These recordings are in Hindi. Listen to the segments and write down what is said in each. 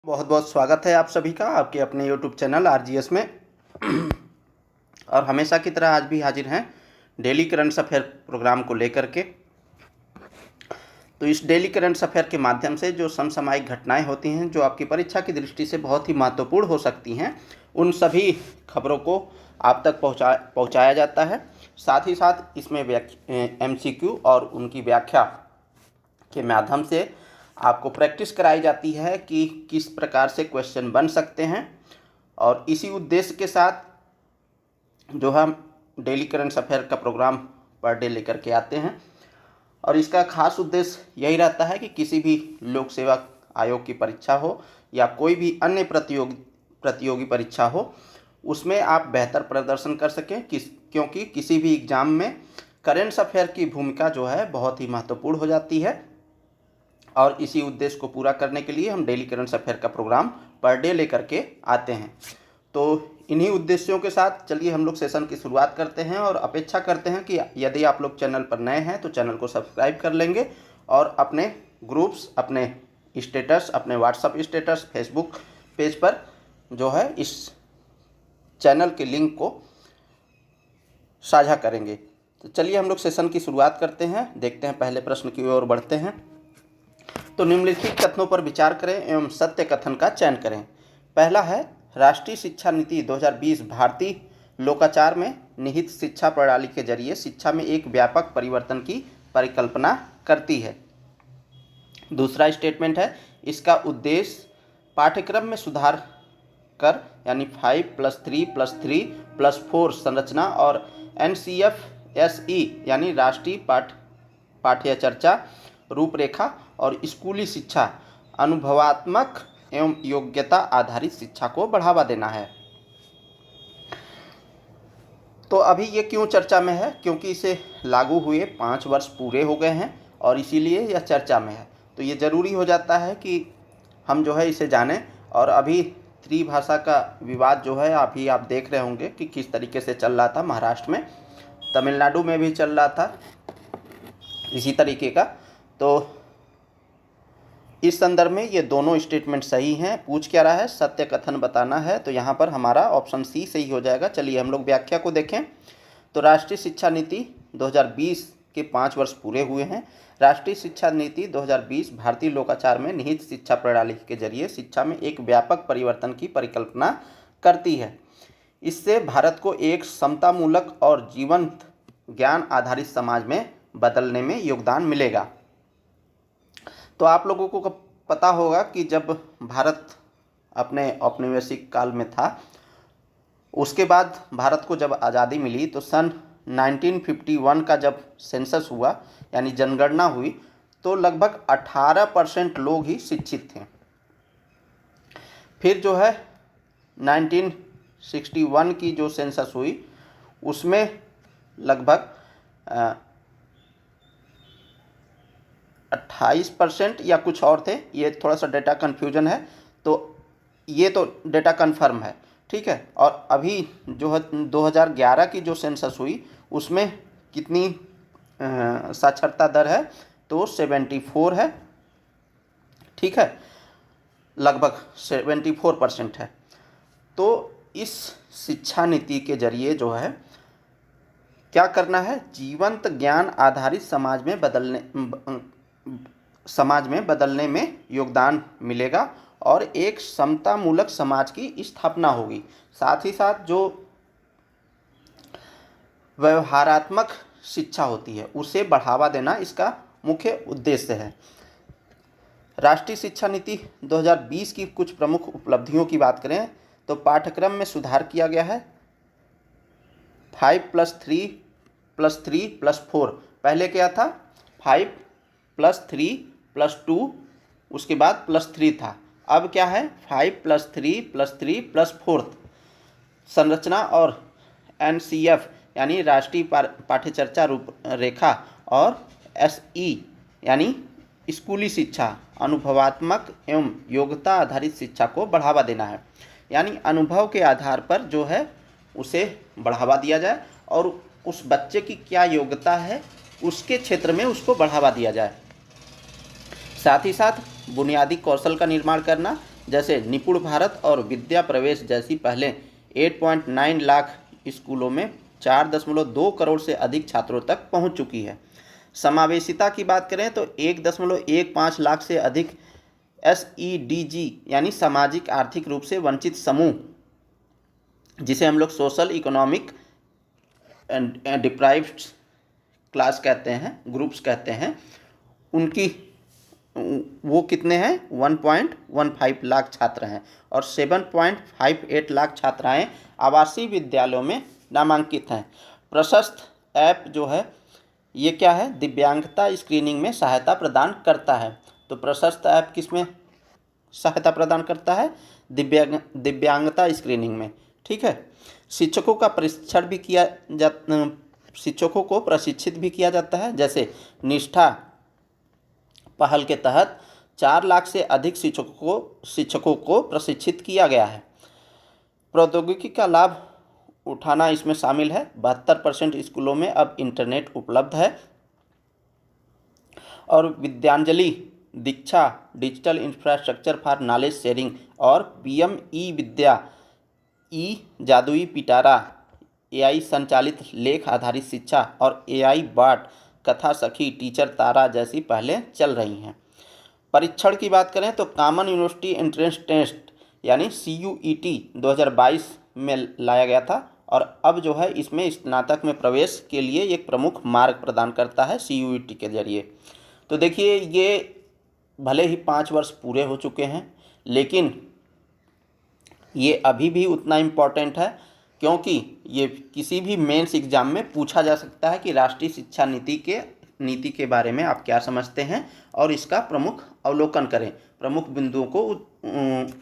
बहुत बहुत स्वागत है आप सभी का आपके अपने यूट्यूब चैनल आरजीएस में। और हमेशा की तरह आज भी हाजिर हैं डेली करंट अफेयर प्रोग्राम को लेकर के। तो इस डेली करंट अफेयर के माध्यम से जो समसामयिक घटनाएं होती हैं जो आपकी परीक्षा की दृष्टि से बहुत ही महत्वपूर्ण हो सकती हैं, उन सभी खबरों को आप तक पहुंचाया जाता है। साथ ही साथ इसमें MCQ और उनकी व्याख्या के माध्यम से आपको प्रैक्टिस कराई जाती है कि किस प्रकार से क्वेश्चन बन सकते हैं। और इसी उद्देश्य के साथ जो हम डेली करंट अफेयर का प्रोग्राम पर डे लेकर के आते हैं, और इसका खास उद्देश्य यही रहता है कि किसी भी लोक सेवा आयोग की परीक्षा हो या कोई भी अन्य प्रतियोगी परीक्षा हो, उसमें आप बेहतर प्रदर्शन कर सकें। क्योंकि किसी भी एग्ज़ाम में करंट अफेयर की भूमिका जो है बहुत ही महत्वपूर्ण हो जाती है। और इसी उद्देश्य को पूरा करने के लिए हम डेली करंट अफेयर का प्रोग्राम पर डे लेकर के आते हैं। तो इन्हीं उद्देश्यों के साथ चलिए हम लोग सेशन की शुरुआत करते हैं, और अपेक्षा करते हैं कि यदि आप लोग चैनल पर नए हैं तो चैनल को सब्सक्राइब कर लेंगे और अपने ग्रुप्स, अपने स्टेटस, अपने व्हाट्सएप स्टेटस, फेसबुक पेज पर जो है इस चैनल के लिंक को साझा करेंगे। तो चलिए हम लोग सेशन की शुरुआत करते हैं, देखते हैं पहले प्रश्न की ओर बढ़ते हैं। तो निम्नलिखित कथनों पर विचार करें एवं सत्य कथन का चयन करें। पहला है, राष्ट्रीय शिक्षा नीति 2020 भारतीय लोकाचार में निहित शिक्षा प्रणाली के जरिए शिक्षा में एक व्यापक परिवर्तन की परिकल्पना करती है। दूसरा स्टेटमेंट है, इसका उद्देश्य पाठ्यक्रम में सुधार कर यानी 5+3+3+4 संरचना और NCFSE यानी राष्ट्रीय पाठ्य चर्चा रूपरेखा और स्कूली शिक्षा अनुभवात्मक एवं योग्यता आधारित शिक्षा को बढ़ावा देना है। तो अभी ये क्यों चर्चा में है? क्योंकि इसे लागू हुए 5 वर्ष पूरे हो गए हैं और इसीलिए यह चर्चा में है। तो ये ज़रूरी हो जाता है कि हम जो है इसे जानें। और अभी त्रिभाषा का विवाद जो है अभी आप देख रहे होंगे कि किस तरीके से चल रहा था। महाराष्ट्र में, तमिलनाडु में भी चल रहा था इसी तरीके का। तो इस संदर्भ में ये दोनों स्टेटमेंट सही हैं। पूछ क्या रहा है? सत्य कथन बताना है, तो यहाँ पर हमारा ऑप्शन सी सही हो जाएगा। चलिए हम लोग व्याख्या को देखें। तो राष्ट्रीय शिक्षा नीति 2020 के 5 वर्ष पूरे हुए हैं। राष्ट्रीय शिक्षा नीति 2020 भारतीय लोकाचार में निहित शिक्षा प्रणाली के जरिए शिक्षा में एक व्यापक परिवर्तन की परिकल्पना करती है। इससे भारत को एक समतामूलक और जीवंत ज्ञान आधारित समाज में बदलने में योगदान मिलेगा। तो आप लोगों को पता होगा कि जब भारत अपने औपनिवेशिक काल में था, उसके बाद भारत को जब आज़ादी मिली तो सन 1951 का जब सेंसस हुआ यानी जनगणना हुई, तो लगभग 18% लोग ही शिक्षित थे। फिर जो है 1961 की जो सेंसस हुई उसमें लगभग 28% या कुछ और थे। ये थोड़ा सा डेटा कन्फ्यूजन है, तो ये तो डेटा कन्फर्म है, ठीक है। और अभी जो है 2011 की जो सेंसस हुई उसमें कितनी साक्षरता दर है? तो 74 है, ठीक है, लगभग 74% है। तो इस शिक्षा नीति के जरिए जो है क्या करना है? जीवंत ज्ञान आधारित समाज में बदलने में योगदान मिलेगा और एक समतामूलक समाज की स्थापना होगी। साथ ही साथ जो व्यवहारात्मक शिक्षा होती है उसे बढ़ावा देना इसका मुख्य उद्देश्य है। राष्ट्रीय शिक्षा नीति 2020 की कुछ प्रमुख उपलब्धियों की बात करें तो पाठ्यक्रम में सुधार किया गया है। 5+3+3+4 पहले क्या था? 5+3+2 उसके बाद +3 था। अब क्या है? 5+3+3+4 संरचना और NCF यानी राष्ट्रीय पाठ्य चर्चा रूपरेखा और SE यानी स्कूली शिक्षा अनुभवात्मक एवं योग्यता आधारित शिक्षा को बढ़ावा देना है। यानी अनुभव के आधार पर जो है उसे बढ़ावा दिया जाए और उस बच्चे की क्या योग्यता है उसके क्षेत्र में उसको बढ़ावा दिया जाए। साथ ही साथ बुनियादी कौशल का निर्माण करना जैसे निपुण भारत और विद्या प्रवेश जैसी पहले 8.9 लाख स्कूलों में 4.2 करोड़ से अधिक छात्रों तक पहुंच चुकी है। समावेशिता की बात करें तो 1.15 लाख से अधिक SEDG यानी सामाजिक आर्थिक रूप से वंचित समूह, जिसे हम लोग सोशल इकोनॉमिक डिप्राइव्ड क्लास कहते हैं, ग्रुप्स कहते हैं, उनकी वो कितने हैं 1.15 लाख छात्र हैं और 7.58 लाख छात्राएं आवासीय विद्यालयों में नामांकित हैं। प्रशस्त ऐप जो है ये क्या है, दिव्यांगता स्क्रीनिंग में सहायता प्रदान करता है। तो प्रशस्त ऐप किस में सहायता प्रदान करता है, दिव्यांगता स्क्रीनिंग में। ठीक है। शिक्षकों का प्रशिक्षण भी किया शिक्षकों को प्रशिक्षित भी किया जाता है। जैसे निष्ठा पहल के तहत 4 लाख से अधिक शिक्षकों को प्रशिक्षित किया गया है। प्रौद्योगिकी का लाभ उठाना इसमें शामिल है। 72% स्कूलों में अब इंटरनेट उपलब्ध है और Vidyanjali Diksha digital infrastructure for knowledge sharing और PM e Vidya Jadui Pitara AI संचालित लेख आधारित शिक्षा और AI बाट कथा सखी टीचर तारा जैसी पहले चल रही हैं। परीक्षण की बात करें तो कॉमन यूनिवर्सिटी एंट्रेंस टेस्ट यानी CUET 2022 में लाया गया था और अब जो है इसमें स्नातक में प्रवेश के लिए एक प्रमुख मार्ग प्रदान करता है CUET के जरिए। तो देखिए ये भले ही 5 वर्ष पूरे हो चुके हैं, लेकिन ये अभी भी उतना इम्पोर्टेंट है क्योंकि ये किसी भी मेंस एग्ज़ाम में पूछा जा सकता है कि राष्ट्रीय शिक्षा नीति के बारे में आप क्या समझते हैं और इसका प्रमुख अवलोकन करें, प्रमुख बिंदुओं को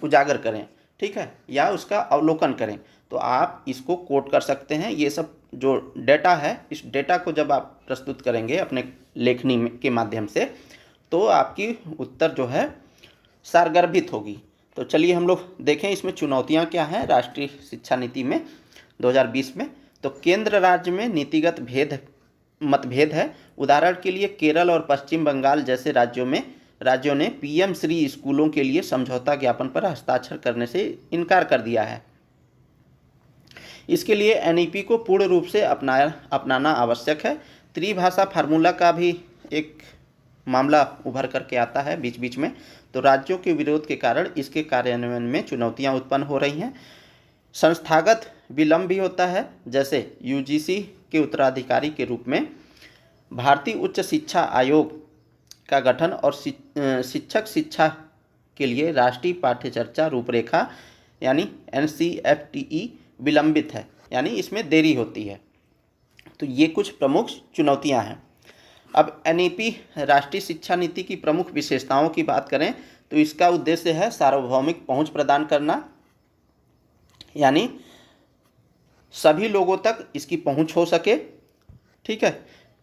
उजागर करें। ठीक है, या उसका अवलोकन करें। तो आप इसको कोट कर सकते हैं। ये सब जो डेटा है, इस डेटा को जब आप प्रस्तुत करेंगे अपने लेखनी के माध्यम से, तो आपकी उत्तर जो है सारगर्भित होगी। तो चलिए हम लोग देखें इसमें चुनौतियां क्या हैं राष्ट्रीय शिक्षा नीति में 2020 में। तो केंद्र राज्य में नीतिगत मतभेद है। उदाहरण के लिए केरल और पश्चिम बंगाल जैसे राज्यों ने PM श्री स्कूलों के लिए समझौता ज्ञापन पर हस्ताक्षर करने से इनकार कर दिया है। इसके लिए NEP को पूर्ण रूप से अपनाना आवश्यक है। त्रिभाषा फार्मूला का भी एक मामला उभर करके आता है बीच बीच में। तो राज्यों के विरोध के कारण इसके कार्यान्वयन में चुनौतियां उत्पन्न हो रही हैं। संस्थागत विलंब भी होता है। जैसे UGC के उत्तराधिकारी के रूप में भारतीय उच्च शिक्षा आयोग का गठन और शिक्षक शिक्षा के लिए राष्ट्रीय पाठ्यचर्या रूपरेखा यानी NCFTE विलंबित है, यानी इसमें देरी होती है। तो ये कुछ प्रमुख चुनौतियां हैं। अब NEP राष्ट्रीय शिक्षा नीति की प्रमुख विशेषताओं की बात करें तो इसका उद्देश्य है सार्वभौमिक पहुंच प्रदान करना, यानी सभी लोगों तक इसकी पहुंच हो सके। ठीक है।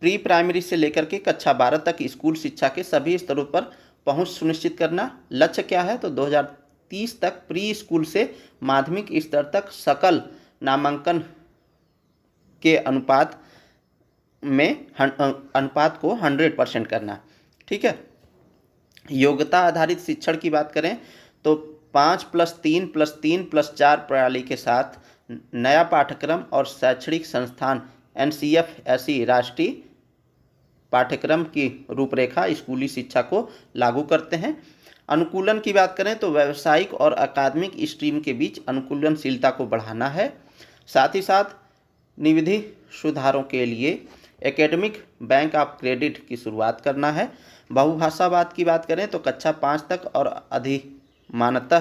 प्री प्राइमरी से लेकर के कक्षा 12 तक स्कूल शिक्षा के सभी स्तरों पर पहुंच सुनिश्चित करना। लक्ष्य क्या है तो 2030 तक प्री स्कूल से माध्यमिक स्तर तक सकल नामांकन के अनुपात को 100% करना। ठीक है। योग्यता आधारित शिक्षण की बात करें तो 5+3+3+4 प्रणाली के साथ नया पाठ्यक्रम और शैक्षणिक संस्थान NCFSE राष्ट्रीय पाठ्यक्रम की रूपरेखा स्कूली शिक्षा को लागू करते हैं। अनुकूलन की बात करें तो व्यावसायिक और अकादमिक स्ट्रीम के बीच अनुकूलनशीलता को बढ़ाना है। साथ ही साथ निविधि सुधारों के लिए एकेडमिक बैंक ऑफ क्रेडिट की शुरुआत करना है। बहुभाषावाद की बात करें तो कक्षा 5 तक और अधिमानतः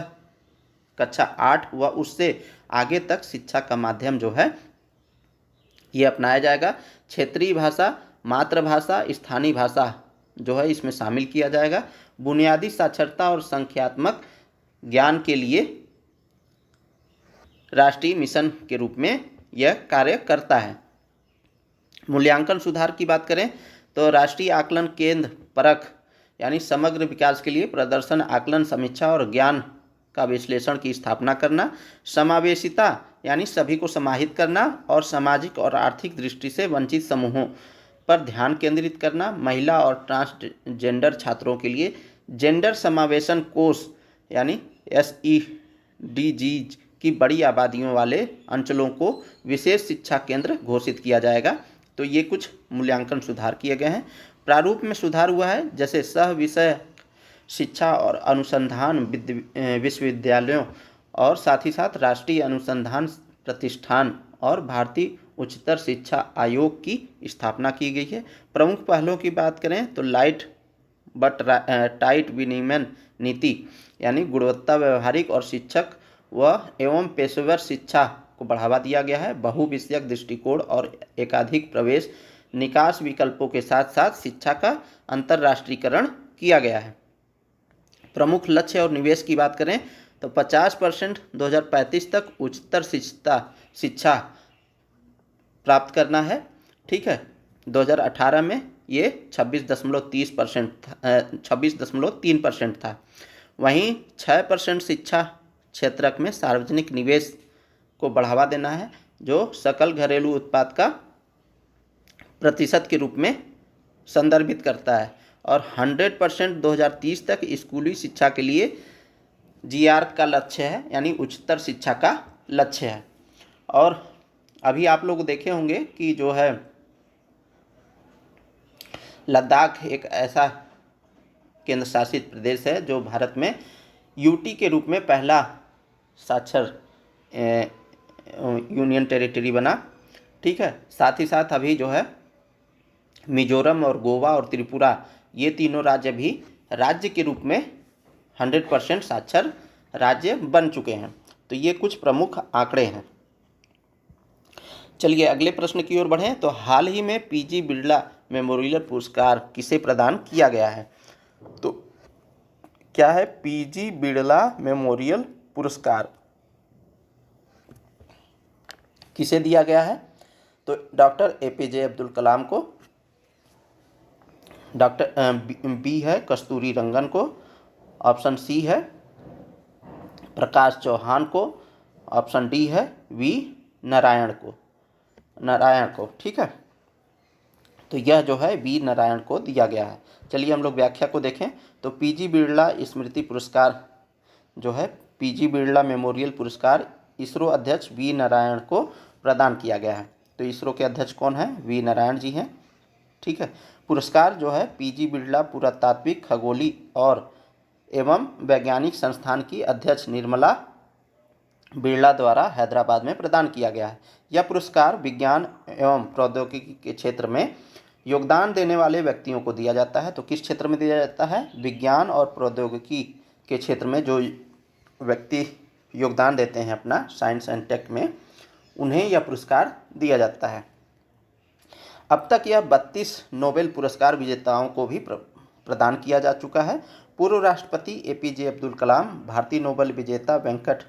कक्षा 8 व उससे आगे तक शिक्षा का माध्यम जो है ये अपनाया जाएगा। क्षेत्रीय भाषा, मातृभाषा, स्थानीय भाषा जो है इसमें शामिल किया जाएगा। बुनियादी साक्षरता और संख्यात्मक ज्ञान के लिए राष्ट्रीय मिशन के रूप में यह कार्य करता है। मूल्यांकन सुधार की बात करें तो राष्ट्रीय आकलन केंद्र परख यानी समग्र विकास के लिए प्रदर्शन आकलन समीक्षा और ज्ञान का विश्लेषण की स्थापना करना। समावेशिता यानी सभी को समाहित करना और सामाजिक और आर्थिक दृष्टि से वंचित समूहों पर ध्यान केंद्रित करना। महिला और ट्रांसजेंडर छात्रों के लिए जेंडर समावेशन कोर्स यानी SEDGs की बड़ी आबादियों वाले अंचलों को विशेष शिक्षा केंद्र घोषित किया जाएगा। तो ये कुछ मूल्यांकन सुधार किए गए हैं। प्रारूप में सुधार हुआ है, जैसे सह विषय शिक्षा और अनुसंधान विश्वविद्यालयों और साथ ही साथ राष्ट्रीय अनुसंधान प्रतिष्ठान और भारतीय उच्चतर शिक्षा आयोग की स्थापना की गई है। प्रमुख पहलों की बात करें तो लाइट बट टाइट विनियमन नीति, यानी गुणवत्ता, व्यवहारिक और शिक्षक व एवं पेशेवर शिक्षा को बढ़ावा दिया गया है। बहुविषयक दृष्टिकोण और एकाधिक प्रवेश निकास विकल्पों के साथ साथ शिक्षा का अंतर्राष्ट्रीयकरण किया गया है। प्रमुख लक्ष्य और निवेश की बात करें तो 50% 2035 तक उच्चतर शिक्षा प्राप्त करना है। ठीक है, 2018 में ये 26.3% था। वहीं 6% शिक्षा क्षेत्रक में सार्वजनिक निवेश को बढ़ावा देना है, जो सकल घरेलू उत्पाद का प्रतिशत के रूप में संदर्भित करता है। और 100% 2030 तक स्कूली शिक्षा के लिए GR का लक्ष्य है, यानी उच्चतर शिक्षा का लक्ष्य है। और अभी आप लोग देखे होंगे कि जो है लद्दाख एक ऐसा केंद्र शासित प्रदेश है जो भारत में UT के रूप में पहला साक्षर यूनियन टेरिटरी बना। ठीक है, साथ ही साथ अभी जो है मिजोरम और गोवा और त्रिपुरा, ये तीनों राज्य भी राज्य के रूप में 100% साक्षर राज्य बन चुके हैं। तो ये कुछ प्रमुख आंकड़े हैं। चलिए अगले प्रश्न की ओर बढ़ें। तो हाल ही में PG बिरला मेमोरियल पुरस्कार किसे प्रदान किया गया है? तो क्या है PG बिरला मेमोरियल पुरस्कार किसे दिया गया है? तो डॉक्टर APJ अब्दुल कलाम को, डॉक्टर B है कस्तूरी रंगन को, ऑप्शन C है प्रकाश चौहान को, ऑप्शन D है V नारायण को। ठीक है, तो यह जो है V नारायण को दिया गया है। चलिए हम लोग व्याख्या को देखें। तो PG बिरला स्मृति पुरस्कार जो है, PG बिरला मेमोरियल पुरस्कार इसरो अध्यक्ष V नारायण को प्रदान किया गया है। तो इसरो के अध्यक्ष कौन है? V नारायण जी हैं। ठीक है, पुरस्कार जो है PG बिरला पुरातात्विक खगोली और एवं वैज्ञानिक संस्थान की अध्यक्ष निर्मला बिरला द्वारा हैदराबाद में प्रदान किया गया है। यह पुरस्कार विज्ञान एवं प्रौद्योगिकी के क्षेत्र में योगदान देने वाले व्यक्तियों को दिया जाता है। तो किस क्षेत्र में दिया जाता है? विज्ञान और प्रौद्योगिकी के क्षेत्र में जो व्यक्ति योगदान देते हैं अपना साइंस एंड टेक में, उन्हें यह पुरस्कार दिया जाता है। अब तक यह 32 नोबेल पुरस्कार विजेताओं को भी प्रदान किया जा चुका है। पूर्व राष्ट्रपति APJ अब्दुल कलाम, भारतीय नोबेल विजेता वेंकट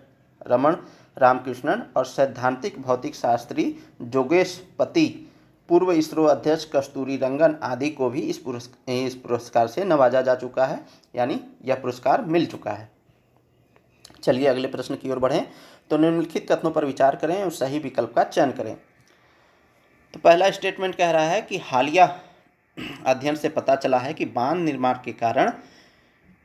रमण रामकृष्णन और सैद्धांतिक भौतिक शास्त्री जोगेश पति, पूर्व इसरो अध्यक्ष कस्तूरी रंगन आदि को भी इस पुरस्कार से नवाजा जा चुका है, यानी यह पुरस्कार मिल चुका है। चलिए अगले प्रश्न की ओर बढ़ें। तो निम्नलिखित कथनों पर विचार करें और सही विकल्प का चयन करें। तो पहला स्टेटमेंट कह रहा है कि हालिया अध्ययन से पता चला है कि बांध निर्माण के कारण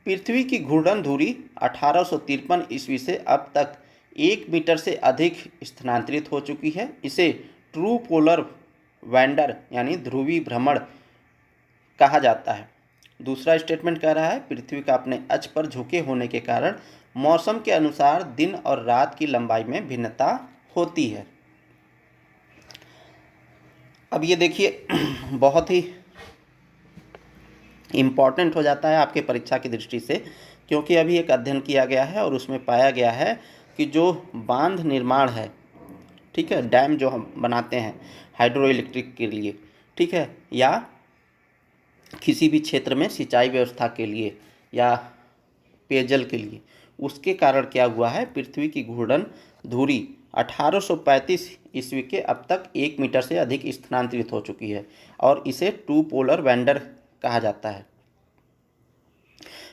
पृथ्वी की घूर्णन धुरी 1853 ईस्वी से अब तक 1 मीटर से अधिक स्थानांतरित हो चुकी है। इसे ट्रू पोलर वैंडर यानी ध्रुवी भ्रमण कहा जाता है। दूसरा स्टेटमेंट कह रहा है पृथ्वी का अपने अक्ष पर झुके होने के कारण मौसम के अनुसार दिन और रात की लंबाई में भिन्नता होती है। अब ये देखिए बहुत ही इम्पॉर्टेंट हो जाता है आपके परीक्षा की दृष्टि से, क्योंकि अभी एक अध्ययन किया गया है और उसमें पाया गया है कि जो बांध निर्माण है, ठीक है, डैम जो हम बनाते हैं हाइड्रो इलेक्ट्रिक के लिए, ठीक है, या किसी भी क्षेत्र में सिंचाई व्यवस्था के लिए या पेयजल के लिए, उसके कारण क्या हुआ है, पृथ्वी की घूर्णन धुरी 1835 ईस्वी के अब तक 1 मीटर से अधिक स्थानांतरित हो चुकी है और इसे टू पोलर वैंडर कहा जाता है।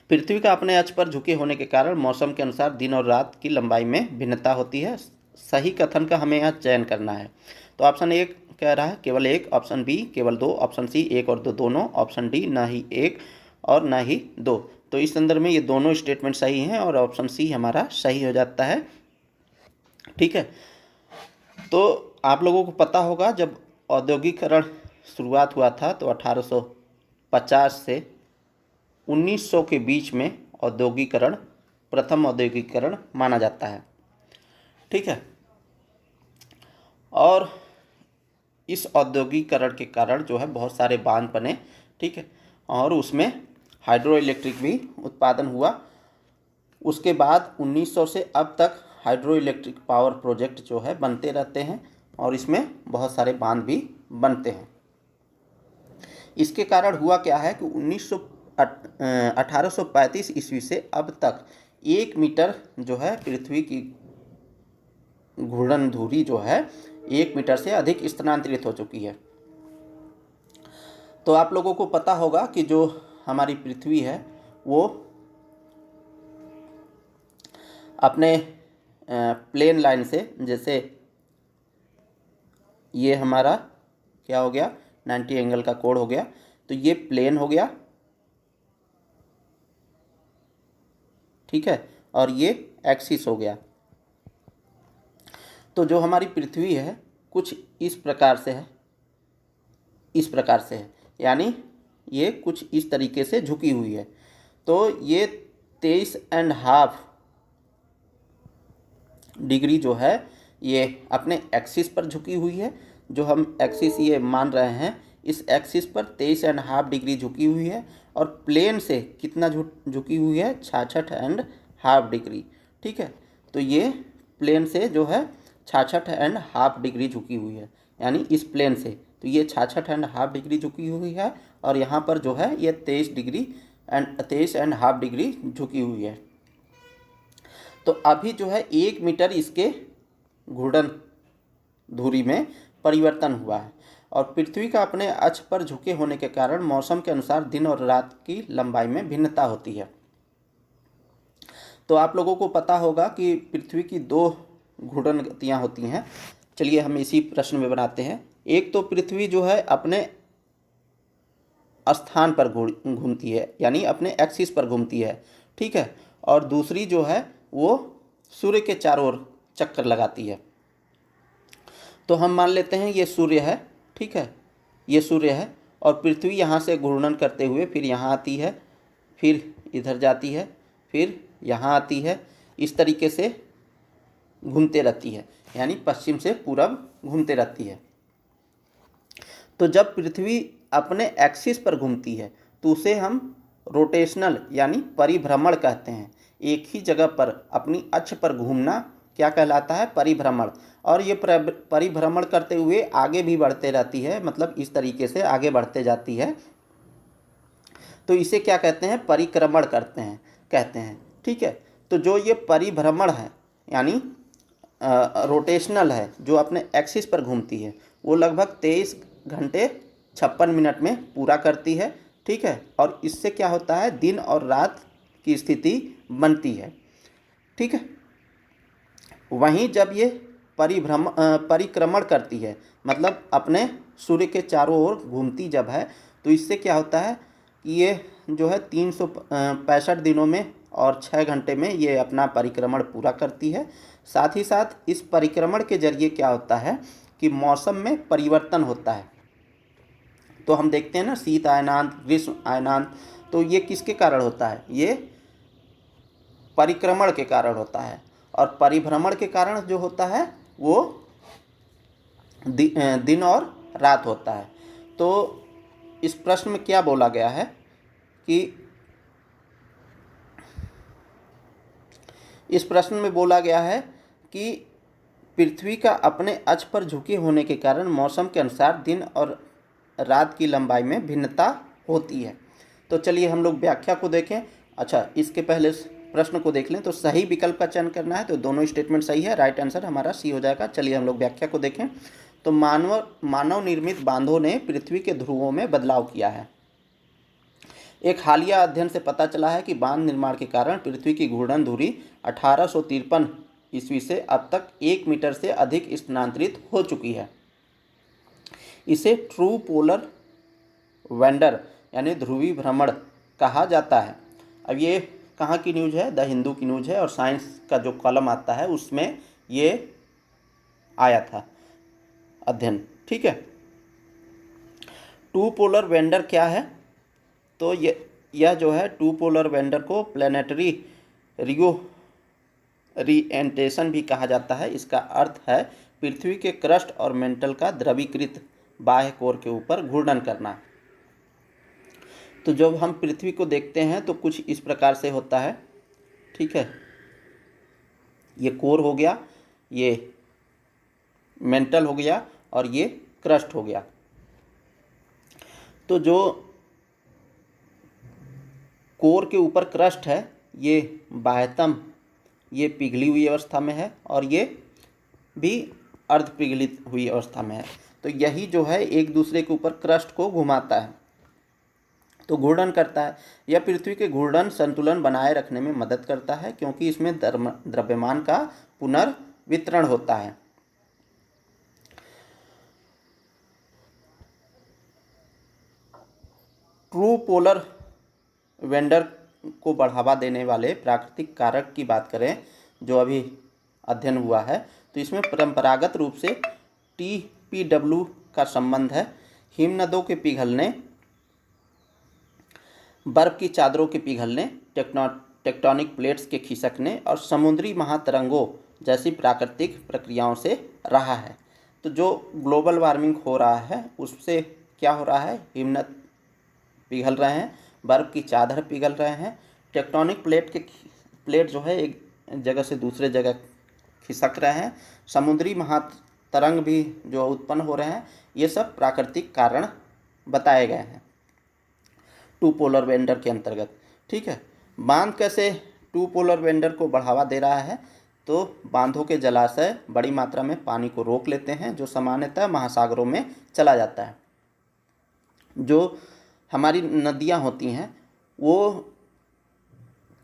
पृथ्वी का अपने अक्ष पर झुके होने के कारण मौसम के अनुसार दिन और रात की लंबाई में भिन्नता होती है। सही कथन का हमें यहाँ चयन करना है। तो ऑप्शन 1 कह रहा है केवल 1, ऑप्शन बी केवल 2, ऑप्शन सी 1 और 2 दोनों, ऑप्शन डी न ही 1 और न ही 2। तो इस संदर्भ में ये दोनों स्टेटमेंट सही हैं और ऑप्शन सी हमारा सही हो जाता है। ठीक है, तो आप लोगों को पता होगा जब औद्योगिकरण शुरुआत हुआ था तो 1850 से 1900 के बीच में औद्योगिकरण प्रथम औद्योगिकरण माना जाता है। ठीक है, और इस औद्योगिकरण के कारण जो है बहुत सारे बांध बने। ठीक है, और उसमें हाइड्रो इलेक्ट्रिक भी उत्पादन हुआ। उसके बाद 1900 से अब तक हाइड्रो इलेक्ट्रिक पावर प्रोजेक्ट जो है बनते रहते हैं और इसमें बहुत सारे बांध भी बनते हैं। इसके कारण हुआ क्या है कि 1835 ईस्वी से अब तक 1 मीटर जो है पृथ्वी की घूर्णन धुरी जो है 1 मीटर से अधिक स्थानांतरित हो चुकी है। तो आप लोगों को पता होगा कि जो हमारी पृथ्वी है वो अपने प्लेन लाइन से, जैसे ये हमारा क्या हो गया 90 एंगल का कोण हो गया, तो ये प्लेन हो गया। ठीक है, और ये एक्सिस हो गया। तो जो हमारी पृथ्वी है कुछ इस प्रकार से है, इस प्रकार से है, यानी ये कुछ इस तरीके से झुकी हुई है। तो ये 23.5 डिग्री जो है ये अपने एक्सिस पर झुकी हुई है। जो हम एक्सिस ये मान रहे हैं, इस एक्सिस पर 23.5 डिग्री झुकी हुई है और प्लेन से कितना झुकी हुई है 66.5 डिग्री। ठीक है, तो ये प्लेन से जो है 66.5 डिग्री झुकी हुई है, यानी इस प्लेन से तो ये 66.5 डिग्री झुकी हुई है और यहाँ पर जो है ये 23.5 डिग्री झुकी हुई है। तो अभी जो है 1 मीटर इसके घूर्णन धुरी में परिवर्तन हुआ है और पृथ्वी का अपने अक्ष पर झुके होने के कारण मौसम के अनुसार दिन और रात की लंबाई में भिन्नता होती है। तो आप लोगों को पता होगा कि पृथ्वी की 2 घूर्णन गतियाँ होती हैं। चलिए हम इसी प्रश्न में बनाते हैं। एक तो पृथ्वी जो है अपने स्थान पर घूमती है, यानी अपने एक्सिस पर घूमती है। ठीक है, और दूसरी जो है वो सूर्य के चारों ओर चक्कर लगाती है। तो हम मान लेते हैं ये सूर्य है। ठीक है, ये सूर्य है और पृथ्वी यहाँ से घूर्णन करते हुए फिर यहाँ आती है, फिर इधर जाती है, फिर यहाँ आती है, इस तरीके से घूमते रहती है, यानी पश्चिम से पूरब घूमते रहती है। तो जब पृथ्वी अपने एक्सिस पर घूमती है तो उसे हम रोटेशनल यानी परिभ्रमण कहते हैं। एक ही जगह पर अपनी अक्ष पर घूमना क्या कहलाता है, परिभ्रमण। और ये परिभ्रमण करते हुए आगे भी बढ़ते रहती है, मतलब इस तरीके से आगे बढ़ते जाती है, तो इसे क्या कहते हैं, परिक्रमण कहते हैं। ठीक है, तो जो ये परिभ्रमण है यानी रोटेशनल है, जो अपने एक्सिस पर घूमती है, वो लगभग 23 घंटे 56 मिनट में पूरा करती है। ठीक है, और इससे क्या होता है, दिन और रात की स्थिति बनती है। ठीक है, वहीं जब ये परिक्रमण करती है, मतलब अपने सूर्य के चारों ओर घूमती जब है, तो इससे क्या होता है कि ये जो है 365 दिनों में और 6 घंटे में ये अपना परिक्रमण पूरा करती है। साथ ही साथ इस परिक्रमण के जरिए क्या होता है कि मौसम में परिवर्तन होता है। तो हम देखते हैं ना, शीत अयनांत, ग्रीष्म अयनांत, तो ये किसके कारण होता है, ये परिक्रमण के कारण होता है। और परिभ्रमण के कारण जो होता है वो दिन और रात होता है। तो इस प्रश्न में क्या बोला गया है कि इस प्रश्न में बोला गया है कि पृथ्वी का अपने अक्ष पर झुके होने के कारण मौसम के अनुसार दिन और रात की लंबाई में भिन्नता होती है। तो चलिए हम लोग व्याख्या को देखें। अच्छा, इसके पहले प्रश्न को देख लें। तो सही विकल्प का चयन करना है, तो दोनों स्टेटमेंट सही है, राइट आंसर हमारा सी हो जाएगा। चलिए हम लोग व्याख्या को देखें। तो मानव निर्मित बांधों ने पृथ्वी के ध्रुवों में बदलाव किया है। एक हालिया अध्ययन से पता चला है कि बांध निर्माण के कारण पृथ्वी की घूर्णन धुरी 1853 ईस्वी से अब तक 1 मीटर से अधिक स्थानांतरित हो चुकी है। इसे ट्रू पोलर वेंडर यानी ध्रुवी भ्रमण कहा जाता है। अब ये कहाँ की न्यूज़ है? द हिंदू की न्यूज़ है, और साइंस का जो कॉलम आता है उसमें ये आया था अध्ययन। ठीक है। टू पोलर वेंडर क्या है? तो यह जो है टू पोलर वेंडर को प्लैनेटरी रियो रिएंटेशन भी कहा जाता है। इसका अर्थ है पृथ्वी के क्रस्ट और मेंटल का द्रवीकृत बाह्य कोर के ऊपर घूर्णन करना। तो जब हम पृथ्वी को देखते हैं तो कुछ इस प्रकार से होता है। ठीक है, ये कोर हो गया, ये मेंटल हो गया, और ये क्रस्ट हो गया। तो जो कोर के ऊपर क्रस्ट है ये बाह्यतम, ये पिघली हुई अवस्था में है, और ये भी अर्ध पिघलित हुई अवस्था में है। तो यही जो है एक दूसरे के ऊपर क्रस्ट को घुमाता है, तो घूर्णन करता है। यह पृथ्वी के घूर्णन संतुलन बनाए रखने में मदद करता है, क्योंकि इसमें द्रव्यमान का पुनर्वितरण होता है। ट्रू पोलर वेंडर को बढ़ावा देने वाले प्राकृतिक कारक की बात करें जो अभी अध्ययन हुआ है, तो इसमें परंपरागत रूप से TPW का संबंध है। हिमनदों के पिघलने, बर्फ की चादरों के पिघलने, टेक्टोनिक प्लेट्स के खिसकने और समुद्री महातरंगों जैसी प्राकृतिक प्रक्रियाओं से रहा है। तो जो ग्लोबल वार्मिंग हो रहा है उससे क्या हो रहा है? हिमनद पिघल रहे हैं, बर्फ़ की चादर पिघल रहे हैं, टेक्टोनिक प्लेट जो है एक जगह से दूसरे जगह खिसक रहे हैं, समुद्री महातरंग भी जो उत्पन्न हो रहे हैं, ये सब प्राकृतिक कारण बताए गए हैं टू पोलर वेंडर के अंतर्गत। ठीक है। बांध कैसे टू पोलर वेंडर को बढ़ावा दे रहा है? तो बांधों के जलाशय बड़ी मात्रा में पानी को रोक लेते हैं जो सामान्यतः महासागरों में चला जाता है। जो हमारी नदियाँ होती हैं वो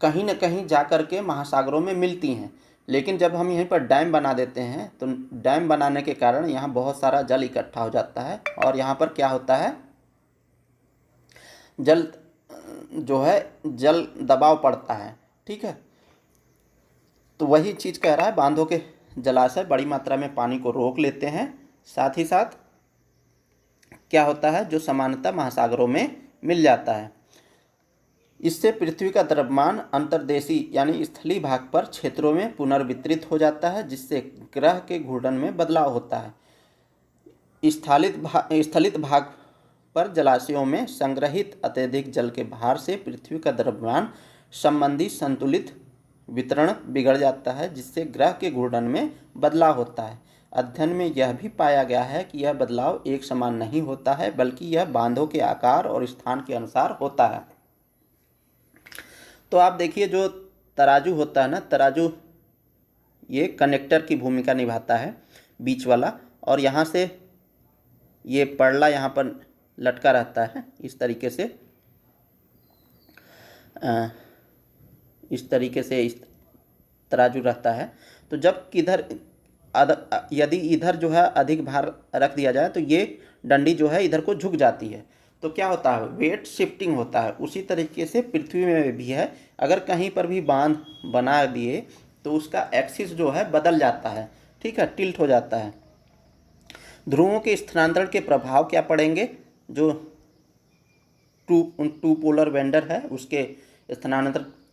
कहीं न कहीं जा कर के महासागरों में मिलती हैं, लेकिन जब हम यहीं पर डैम बना देते हैं तो डैम बनाने के कारण यहाँ बहुत सारा जल इकट्ठा हो जाता है, और यहाँ पर क्या होता है, जल जो है जल दबाव पड़ता है। ठीक है। तो वही चीज़ कह रहा है, बांधों के जलाशय बड़ी मात्रा में पानी को रोक लेते हैं, साथ ही साथ क्या होता है, जो सामान्यतः महासागरों में मिल जाता है। इससे पृथ्वी का द्रव्यमान अंतर्देशीय यानी स्थलीय भाग पर क्षेत्रों में पुनर्वितरित हो जाता है, जिससे ग्रह के घूर्णन में बदलाव होता है। स्थलित भाग पर जलाशयों में संग्रहित अत्यधिक जल के भार से पृथ्वी का द्रव्यमान संबंधी संतुलित वितरण बिगड़ जाता है, जिससे ग्रह के घूर्णन में बदलाव होता है। अध्ययन में यह भी पाया गया है कि यह बदलाव एक समान नहीं होता है, बल्कि यह बांधों के आकार और स्थान के अनुसार होता है। तो आप देखिए, जो तराजू होता है ना, तराजू ये कनेक्टर की भूमिका निभाता है, बीच वाला, और यहाँ से ये पड़ला यहाँ पर लटका रहता है इस तरीके से, इस तराजू रहता है। तो जब यदि इधर जो है अधिक भार रख दिया जाए तो ये डंडी जो है इधर को झुक जाती है, तो क्या होता है, वेट शिफ्टिंग होता है। उसी तरीके से पृथ्वी में भी है, अगर कहीं पर भी बांध बना दिए तो उसका एक्सिस जो है बदल जाता है। ठीक है, टिल्ट हो जाता है। ध्रुवों के स्थानांतरण के प्रभाव क्या पड़ेंगे? जो टू पोलर वेंडर है उसके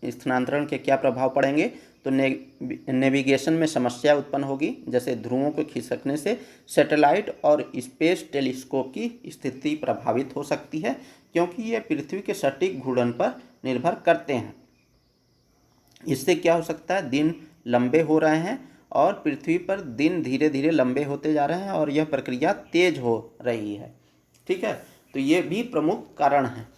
स्थानांतरण के क्या प्रभाव पड़ेंगे? तो नेविगेशन में समस्या उत्पन्न होगी, जैसे ध्रुवों को खिसकने से सैटेलाइट और स्पेस टेलीस्कोप की स्थिति प्रभावित हो सकती है, क्योंकि ये पृथ्वी के सटीक घूर्णन पर निर्भर करते हैं। इससे क्या हो सकता है, दिन लंबे हो रहे हैं और पृथ्वी पर दिन धीरे धीरे लंबे होते जा रहे हैं, और यह प्रक्रिया तेज हो रही है। ठीक है, तो ये भी प्रमुख कारण है।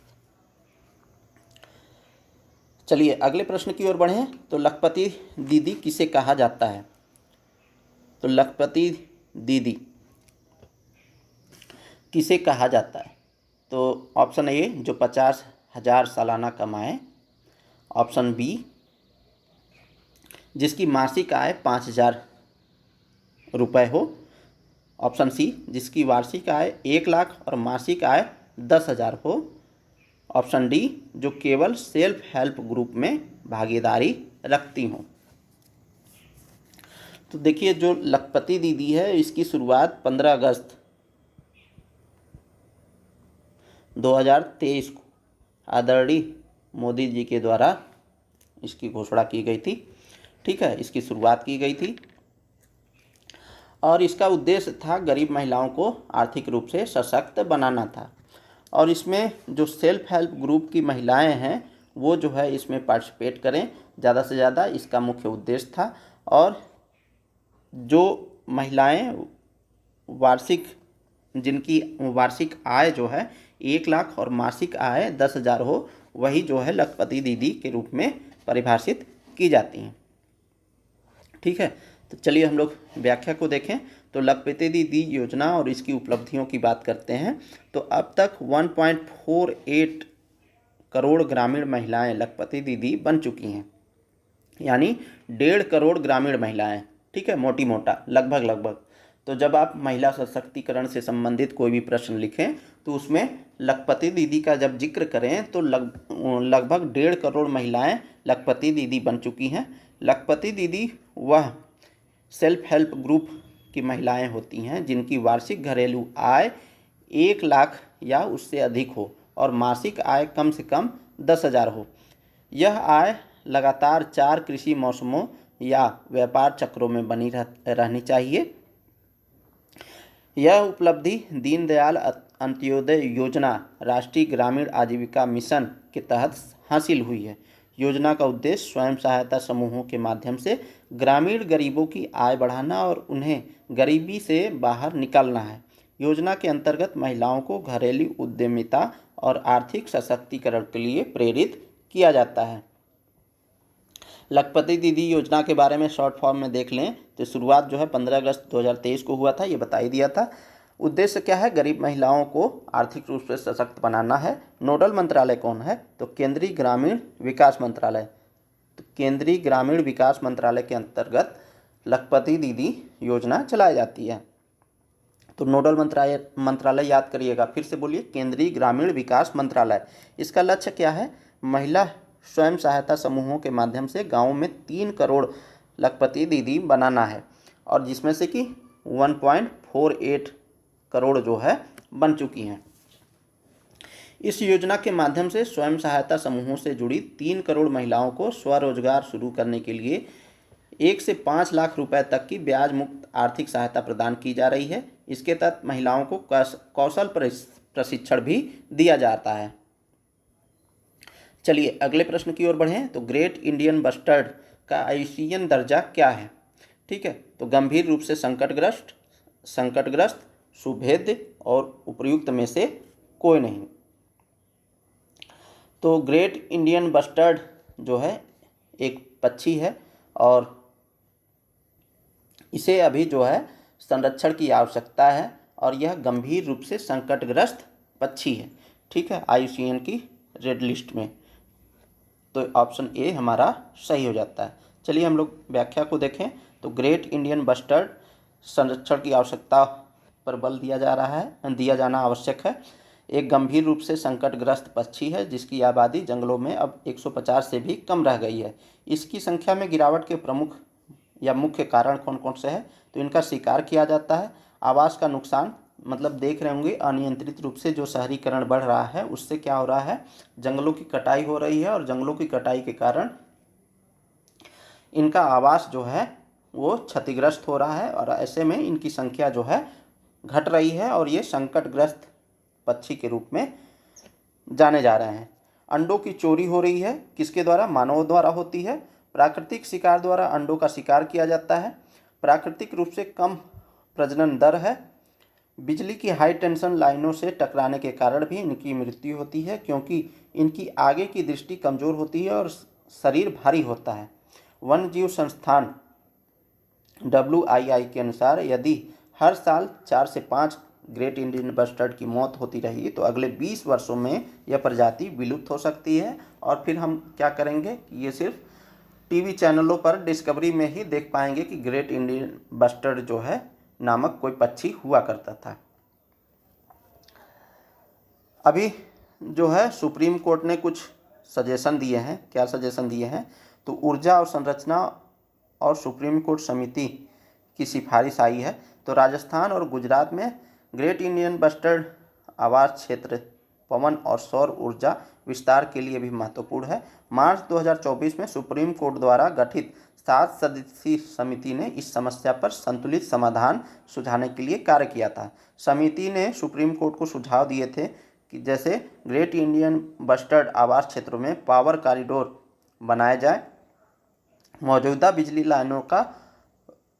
चलिए अगले प्रश्न की ओर बढ़ें। तो लखपति दीदी किसे कहा जाता है? तो लखपति दीदी किसे कहा जाता है? तो ऑप्शन ए, जो 50,000 सालाना कमाए। ऑप्शन बी, जिसकी मासिक आय 5,000 रुपये हो। ऑप्शन सी, जिसकी वार्षिक आय 1 लाख और मासिक आय 10,000 हो। ऑप्शन डी, जो केवल सेल्फ हेल्प ग्रुप में भागीदारी रखती हों। तो देखिए, जो लखपति दीदी है इसकी शुरुआत 15 अगस्त 2023 को आदरणीय मोदी जी के द्वारा इसकी घोषणा की गई थी। ठीक है, इसकी शुरुआत की गई थी और इसका उद्देश्य था गरीब महिलाओं को आर्थिक रूप से सशक्त बनाना था। और इसमें जो सेल्फ हेल्प ग्रुप की महिलाएं हैं वो जो है इसमें पार्टिसिपेट करें ज़्यादा से ज़्यादा, इसका मुख्य उद्देश्य था। और जो महिलाएं वार्षिक, जिनकी वार्षिक आय जो है 1 लाख और मासिक आय 10,000 हो, वही जो है लखपति दीदी के रूप में परिभाषित की जाती हैं। ठीक है, तो चलिए हम लोग व्याख्या को देखें। तो लखपति दीदी योजना और इसकी उपलब्धियों की बात करते हैं। तो अब तक 1.48 करोड़ ग्रामीण महिलाएं लखपति दीदी बन चुकी हैं, यानी 1.5 करोड़ ग्रामीण महिलाएं। ठीक है, मोटी मोटा लगभग। तो जब आप महिला सशक्तिकरण से संबंधित कोई भी प्रश्न लिखें तो उसमें लखपति दीदी का जब जिक्र करें तो लगभग 1.5 करोड़ महिलाएं लखपति दीदी बन चुकी हैं। लखपति दीदी वह सेल्फ हेल्प ग्रुप की महिलाएं होती हैं जिनकी वार्षिक घरेलू आय 1 लाख या उससे अधिक हो और मासिक आय कम से कम 10,000 हो। यह आय लगातार 4 कृषि मौसमों या व्यापार चक्रों में बनी रहनी चाहिए। यह उपलब्धि दीनदयाल अंत्योदय योजना राष्ट्रीय ग्रामीण आजीविका मिशन के तहत हासिल हुई है। योजना का उद्देश्य स्वयं सहायता समूहों के माध्यम से ग्रामीण गरीबों की आय बढ़ाना और उन्हें गरीबी से बाहर निकालना है। योजना के अंतर्गत महिलाओं को घरेलू उद्यमिता और आर्थिक सशक्तिकरण के लिए प्रेरित किया जाता है। लखपति दीदी योजना के बारे में शॉर्ट फॉर्म में देख लें तो शुरुआत जो है 15 अगस्त 2023 को हुआ था, ये बता ही दिया था। उद्देश्य क्या है? गरीब महिलाओं को आर्थिक रूप से सशक्त बनाना है। नोडल मंत्रालय कौन है? तो केंद्रीय ग्रामीण विकास मंत्रालय। तो केंद्रीय ग्रामीण विकास मंत्रालय के अंतर्गत लखपति दीदी योजना चलाई जाती है। तो नोडल मंत्रालय याद करिएगा, फिर से बोलिए, केंद्रीय ग्रामीण विकास मंत्रालय। इसका लक्ष्य क्या है? महिला स्वयं सहायता समूहों के माध्यम से गाँव में 3 करोड़ लखपति दीदी बनाना है और जिसमें से कि 1.48 करोड़ जो है बन चुकी हैं। इस योजना के माध्यम से स्वयं सहायता समूहों से जुड़ी 3 करोड़ महिलाओं को स्वरोजगार शुरू करने के लिए 1 से 5 लाख रुपए तक की ब्याज मुक्त आर्थिक सहायता प्रदान की जा रही है। इसके तहत महिलाओं को कौशल प्रशिक्षण भी दिया जाता है। चलिए अगले प्रश्न की ओर बढ़ें। तो ग्रेट इंडियन बस्टर्ड का आईयूसीएन दर्जा क्या है? ठीक है, तो गंभीर रूप से संकटग्रस्त, सुभेद्य और उपयुक्त में से कोई नहीं। तो ग्रेट इंडियन बस्टर्ड जो है एक पक्षी है और इसे अभी जो है संरक्षण की आवश्यकता है और यह गंभीर रूप से संकटग्रस्त पक्षी है। ठीक है, आईयूसीएन की रेड लिस्ट में। तो ऑप्शन ए हमारा सही हो जाता है। चलिए हम लोग व्याख्या को देखें। तो ग्रेट इंडियन बस्टर्ड संरक्षण की आवश्यकता पर बल दिया जाना आवश्यक है। एक गंभीर रूप से संकटग्रस्त पक्षी है जिसकी आबादी जंगलों में अब 150 से भी कम रह गई है। इसकी संख्या में गिरावट के प्रमुख या मुख्य कारण कौन कौन से हैं? तो इनका शिकार किया जाता है, आवास का नुकसान, मतलब देख रहे होंगे अनियंत्रित रूप से जो शहरीकरण बढ़ रहा है उससे क्या हो रहा है, जंगलों की कटाई हो रही है और जंगलों की कटाई के कारण इनका आवास जो है वो क्षतिग्रस्त हो रहा है और ऐसे में इनकी संख्या जो है घट रही है और ये संकटग्रस्त पक्षी के रूप में जाने जा रहे हैं। अंडों की चोरी हो रही है, किसके द्वारा? मानवों द्वारा होती है। प्राकृतिक शिकार द्वारा अंडों का शिकार किया जाता है। प्राकृतिक रूप से कम प्रजनन दर है। बिजली की हाई टेंशन लाइनों से टकराने के कारण भी इनकी मृत्यु होती है क्योंकि इनकी आगे की दृष्टि कमज़ोर होती है और शरीर भारी होता है। वन्य जीव संस्थान WII के अनुसार यदि हर साल 4 से 5 ग्रेट इंडियन बस्टर्ड की मौत होती रही तो अगले 20 वर्षों में यह प्रजाति विलुप्त हो सकती है। और फिर हम क्या करेंगे कि ये सिर्फ टीवी चैनलों पर डिस्कवरी में ही देख पाएंगे कि ग्रेट इंडियन बस्टर्ड जो है नामक कोई पक्षी हुआ करता था। अभी जो है सुप्रीम कोर्ट ने कुछ सजेशन दिए हैं। क्या सजेशन दिए हैं? तो ऊर्जा और संरचना और सुप्रीम कोर्ट समिति की सिफारिश आई है। तो राजस्थान और गुजरात में ग्रेट इंडियन बस्टर्ड आवास क्षेत्र पवन और सौर ऊर्जा विस्तार के लिए भी महत्वपूर्ण है। मार्च 2024 में सुप्रीम कोर्ट द्वारा गठित 7 सदस्यीय समिति ने इस समस्या पर संतुलित समाधान सुझाने के लिए कार्य किया था। समिति ने सुप्रीम कोर्ट को सुझाव दिए थे कि जैसे ग्रेट इंडियन बस्टर्ड आवास क्षेत्रों में पावर कॉरिडोर बनाया जाए, मौजूदा बिजली लाइनों का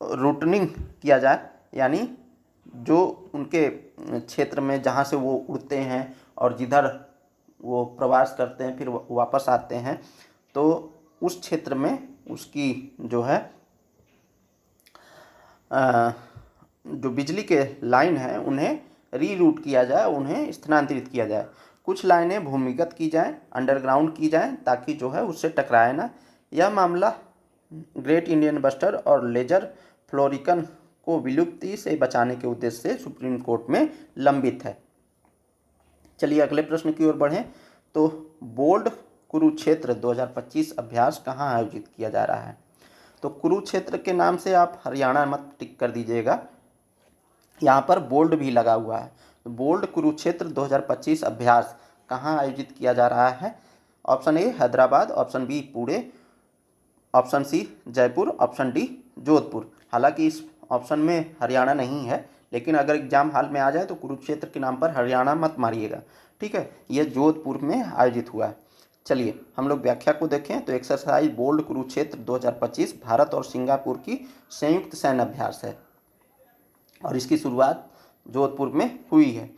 रूटनिंग किया जाए, यानी जो उनके क्षेत्र में जहाँ से वो उड़ते हैं और जिधर वो प्रवास करते हैं फिर वापस आते हैं, तो उस क्षेत्र में उसकी जो है जो बिजली के लाइन है उन्हें रीरूट किया जाए, उन्हें स्थानांतरित किया जाए। कुछ लाइनें भूमिगत की जाएं, अंडरग्राउंड की जाएं, ताकि जो है उससे टकराए ना। यह मामला ग्रेट इंडियन बस्टर्ड और लेजर फ्लोरिकन को विलुप्ति से बचाने के उद्देश्य से सुप्रीम कोर्ट में लंबित है। चलिए अगले प्रश्न की ओर बढ़ें। तो बोल्ड कुरुक्षेत्र 2025 अभ्यास कहाँ आयोजित किया जा रहा है? तो कुरुक्षेत्र के नाम से आप हरियाणा मत टिक कर दीजिएगा, यहाँ पर बोल्ड भी लगा हुआ है। तो बोल्ड कुरुक्षेत्र 2025 अभ्यास कहाँ आयोजित किया जा रहा है? Option A Hyderabad, option B Pune, option C Jaipur, option D Jodhpur. हालांकि इस ऑप्शन में हरियाणा नहीं है, लेकिन अगर एग्जाम हॉल में आ जाए तो कुरुक्षेत्र के नाम पर हरियाणा मत मारिएगा, ठीक है। यह जोधपुर में आयोजित हुआ है। चलिए हम लोग व्याख्या को देखें। तो एक्सरसाइज बोल्ड कुरुक्षेत्र 2025 भारत और सिंगापुर की संयुक्त सैन्य अभ्यास है और इसकी शुरुआत जोधपुर में हुई है।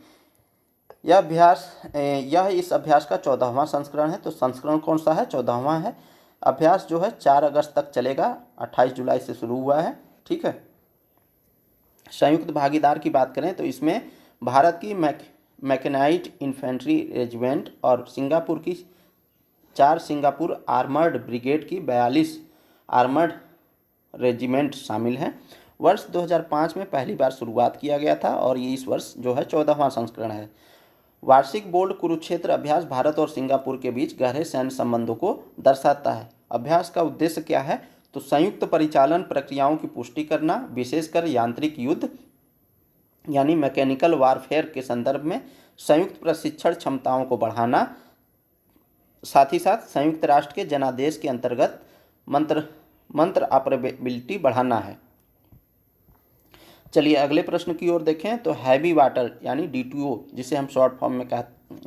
यह इस अभ्यास का 14वां संस्करण है। तो संस्करण कौन सा है? 14वां है। अभ्यास जो है 4 अगस्त तक चलेगा, 28 जुलाई से शुरू हुआ है, ठीक है। संयुक्त भागीदार की बात करें तो इसमें भारत की मैकेनाइट इन्फेंट्री रेजिमेंट और सिंगापुर की 4 सिंगापुर आर्मर्ड ब्रिगेड की 42 आर्मर्ड रेजिमेंट शामिल हैं। वर्ष 2005 में पहली बार शुरुआत किया गया था और ये इस वर्ष जो है 14वां संस्करण है। वार्षिक बोल्ड कुरुक्षेत्र अभ्यास भारत और सिंगापुर के बीच गहरे सैन्य संबंधों को दर्शाता है। अभ्यास का उद्देश्य क्या है? तो संयुक्त परिचालन प्रक्रियाओं की पुष्टि करना, विशेषकर यांत्रिक युद्ध यानी मैकेनिकल वारफेयर के संदर्भ में संयुक्त प्रशिक्षण क्षमताओं को बढ़ाना, साथ ही साथ संयुक्त राष्ट्र के जनादेश के अंतर्गत मंत्र ऑपरेबिलिटी बढ़ाना है। चलिए अगले प्रश्न की ओर देखें। तो हैवी वाटर यानी D2O, जिसे हम शॉर्ट फॉर्म में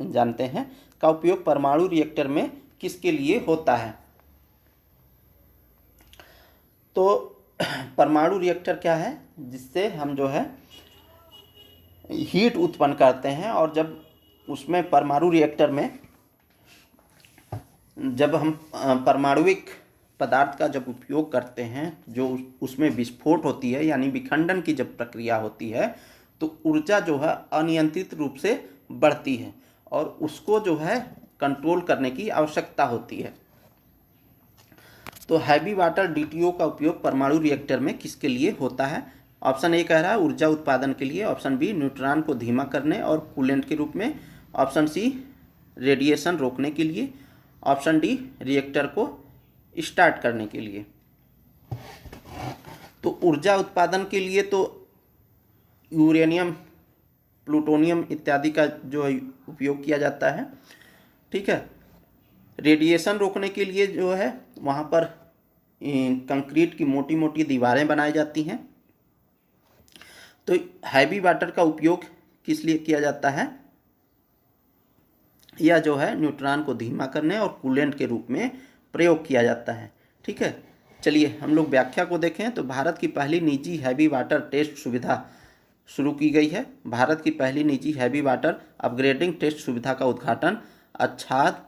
जानते हैं, का उपयोग परमाणु रिएक्टर में किसके लिए होता है? तो परमाणु रिएक्टर क्या है? जिससे हम जो है हीट उत्पन्न करते हैं, और जब उसमें परमाणु रिएक्टर में जब हम परमाणुविक पदार्थ का जब उपयोग करते हैं, जो उसमें विस्फोट होती है यानी विखंडन की जब प्रक्रिया होती है, तो ऊर्जा जो है अनियंत्रित रूप से बढ़ती है और उसको जो है कंट्रोल करने की आवश्यकता होती है। तो हैवी वाटर D2O का उपयोग परमाणु रिएक्टर में किसके लिए होता है? ऑप्शन ए कह रहा है ऊर्जा उत्पादन के लिए, ऑप्शन बी न्यूट्रॉन को धीमा करने और कूलेंट के रूप में, ऑप्शन सी रेडिएशन रोकने के लिए, ऑप्शन डी रिएक्टर को स्टार्ट करने के लिए। तो ऊर्जा उत्पादन के लिए तो यूरेनियम, प्लूटोनियम इत्यादि का जो है उपयोग किया जाता है, ठीक है। रेडिएशन रोकने के लिए जो है वहाँ पर कंक्रीट की मोटी मोटी दीवारें बनाई जाती हैं। तो हैवी वाटर का उपयोग किस लिए किया जाता है? यह जो है न्यूट्रॉन को धीमा करने और कूलेंट के रूप में प्रयोग किया जाता है, ठीक है। चलिए हम लोग व्याख्या को देखें। तो भारत की पहली निजी हैवी वाटर टेस्ट सुविधा शुरू की गई है। भारत की पहली निजी हैवी वाटर अपग्रेडिंग टेस्ट सुविधा का उद्घाटन अच्छाद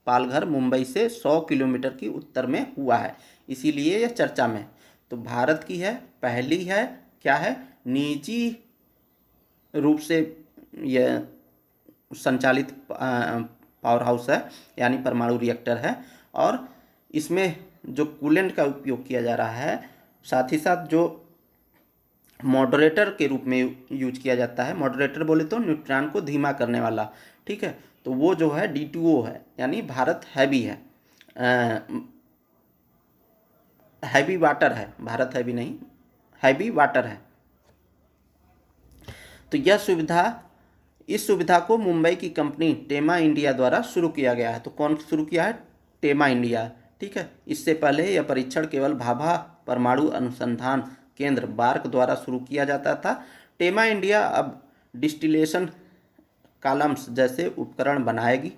पालघर मुंबई से 100 किलोमीटर की उत्तर में हुआ है, इसीलिए यह चर्चा में। तो भारत की है, पहली है, क्या है, निजी रूप से यह संचालित पावर हाउस है यानी परमाणु रिएक्टर है, और इसमें जो कूलेंट का उपयोग किया जा रहा है, साथ ही साथ जो मॉडरेटर के रूप में यूज किया जाता है। मॉडरेटर बोले तो न्यूट्रॉन को धीमा करने वाला, ठीक है। तो वो जो है D2O है, यानी भारत हैवी है, हैवी वाटर है, भारत हैवी नहीं, हैवी वाटर है। तो इस सुविधा को मुंबई की कंपनी टेमा इंडिया द्वारा शुरू किया गया है। तो कौन शुरू किया है? टेमा इंडिया, ठीक है। इससे पहले यह परीक्षण केवल भाभा परमाणु अनुसंधान केंद्र बार्क द्वारा शुरू किया जाता था। टेमा इंडिया अब डिस्टिलेशन कॉलम्स जैसे उपकरण बनाएगी,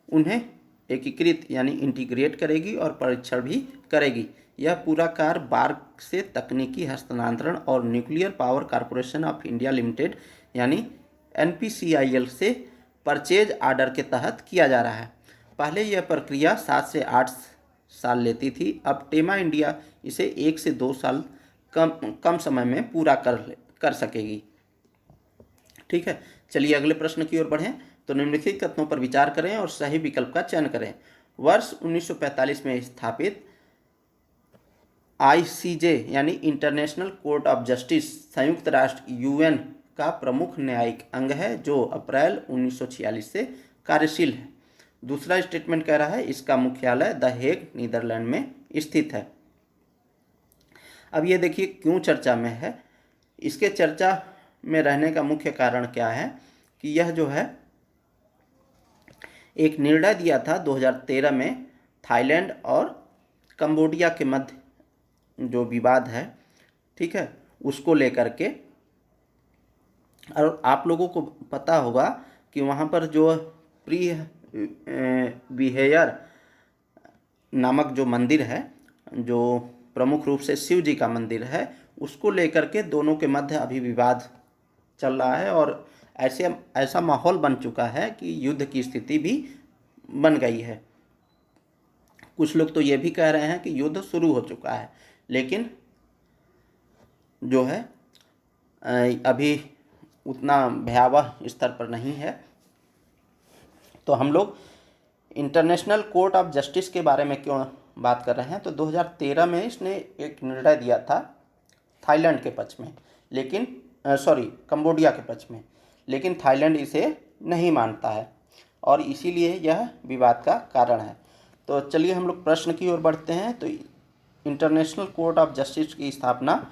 उन्हें एकीकृत यानी इंटीग्रेट करेगी और परीक्षण भी करेगी। यह पूरा कार्य बार्क से तकनीकी हस्तांतरण और nuclear power corporation of India limited यानी NPCIL से परचेज ऑर्डर के तहत किया जा रहा है। पहले यह प्रक्रिया 7 से 8 साल लेती थी, अब टेमा इंडिया इसे 1 से 2 साल कम समय में पूरा कर सकेगी, ठीक है। चलिए अगले प्रश्न की ओर बढ़ें। तो निम्नलिखित कथनों पर विचार करें और सही विकल्प का चयन करें। वर्ष 1945 में स्थापित ICJ यानी इंटरनेशनल कोर्ट ऑफ जस्टिस संयुक्त राष्ट्र UN का प्रमुख न्यायिक अंग है, जो अप्रैल 1946 से कार्यशील है। दूसरा स्टेटमेंट कह रहा है इसका मुख्यालय द हेग नीदरलैंड में स्थित है। अब ये देखिए क्यों चर्चा में है। इसके चर्चा में रहने का मुख्य कारण क्या है कि यह जो है एक निर्णय दिया था 2013 में थाईलैंड और कंबोडिया के मध्य जो विवाद है, ठीक है, उसको लेकर के। और आप लोगों को पता होगा कि वहाँ पर जो प्री विहेयर नामक जो मंदिर है, जो प्रमुख रूप से शिव जी का मंदिर है, उसको लेकर के दोनों के मध्य अभी विवाद चल रहा है और ऐसा माहौल बन चुका है कि युद्ध की स्थिति भी बन गई है। कुछ लोग तो ये भी कह रहे हैं कि युद्ध शुरू हो चुका है, लेकिन जो है अभी उतना भयावह स्तर पर नहीं है। तो हम लोग इंटरनेशनल कोर्ट ऑफ जस्टिस के बारे में क्यों बात कर रहे हैं? तो 2013 में इसने एक निर्णय दिया था थाईलैंड के पक्ष में, लेकिन कंबोडिया के पक्ष में, लेकिन थाईलैंड इसे नहीं मानता है और इसीलिए यह विवाद का कारण है। तो चलिए हम लोग प्रश्न की ओर बढ़ते हैं। तो इंटरनेशनल कोर्ट ऑफ जस्टिस की स्थापना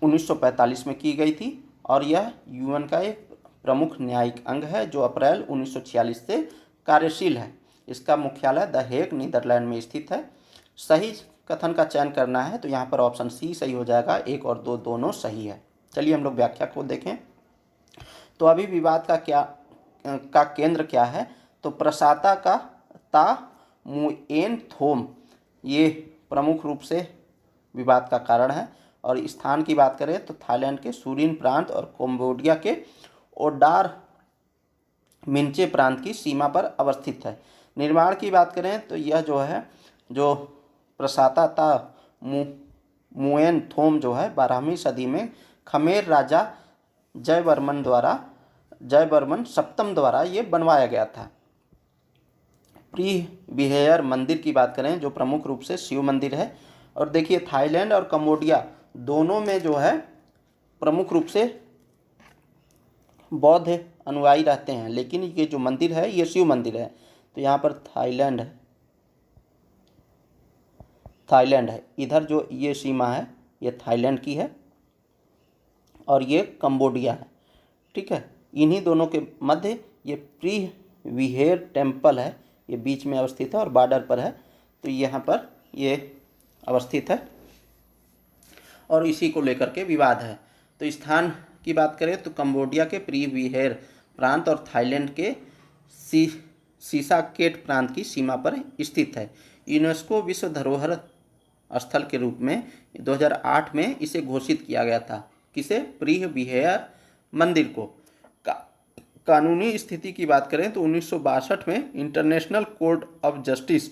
1945 में की गई थी और यह UN का एक प्रमुख न्यायिक अंग है, जो अप्रैल 1946 से कार्यशील है। इसका मुख्यालय द हेग नीदरलैंड में स्थित है। सही कथन का चयन करना है तो यहाँ पर ऑप्शन C सही हो जाएगा, 1 और 2 दोनों सही है। चलिए हम लोग व्याख्या को देखें। तो अभी विवाद का केंद्र क्या है? तो प्रसाता का ता मुएन थोम, ये प्रमुख रूप से विवाद का कारण है। और स्थान की बात करें तो थाईलैंड के सूरीन प्रांत और कंबोडिया के ओडार मिंचे प्रांत की सीमा पर अवस्थित है। निर्माण की बात करें तो यह जो है जो प्रसाता ता मुएन थोम जो है 12वीं सदी में खमेर राजा जयवर्मन सप्तम द्वारा ये बनवाया गया था। प्री विहेयर मंदिर की बात करें जो प्रमुख रूप से शिव मंदिर है। और देखिए थाईलैंड और कंबोडिया दोनों में जो है प्रमुख रूप से बौद्ध अनुयायी रहते हैं, लेकिन ये जो मंदिर है ये शिव मंदिर है। तो यहाँ पर थाईलैंड है, इधर जो ये सीमा है ये थाईलैंड की है और ये कंबोडिया है, ठीक है। इन्हीं दोनों के मध्य ये प्री विहेर टेम्पल है, ये बीच में अवस्थित है और बॉर्डर पर है। तो यहाँ पर ये अवस्थित है और इसी को लेकर के विवाद है। तो स्थान की बात करें तो कंबोडिया के प्री विहेर प्रांत और थाईलैंड के सीसाकेट प्रांत की सीमा पर स्थित है। यूनेस्को विश्व धरोहर स्थल के रूप में 2008 में इसे घोषित किया गया था। किसे? प्री विहेयर मंदिर को। कानूनी स्थिति की बात करें तो 1962 में इंटरनेशनल कोर्ट ऑफ जस्टिस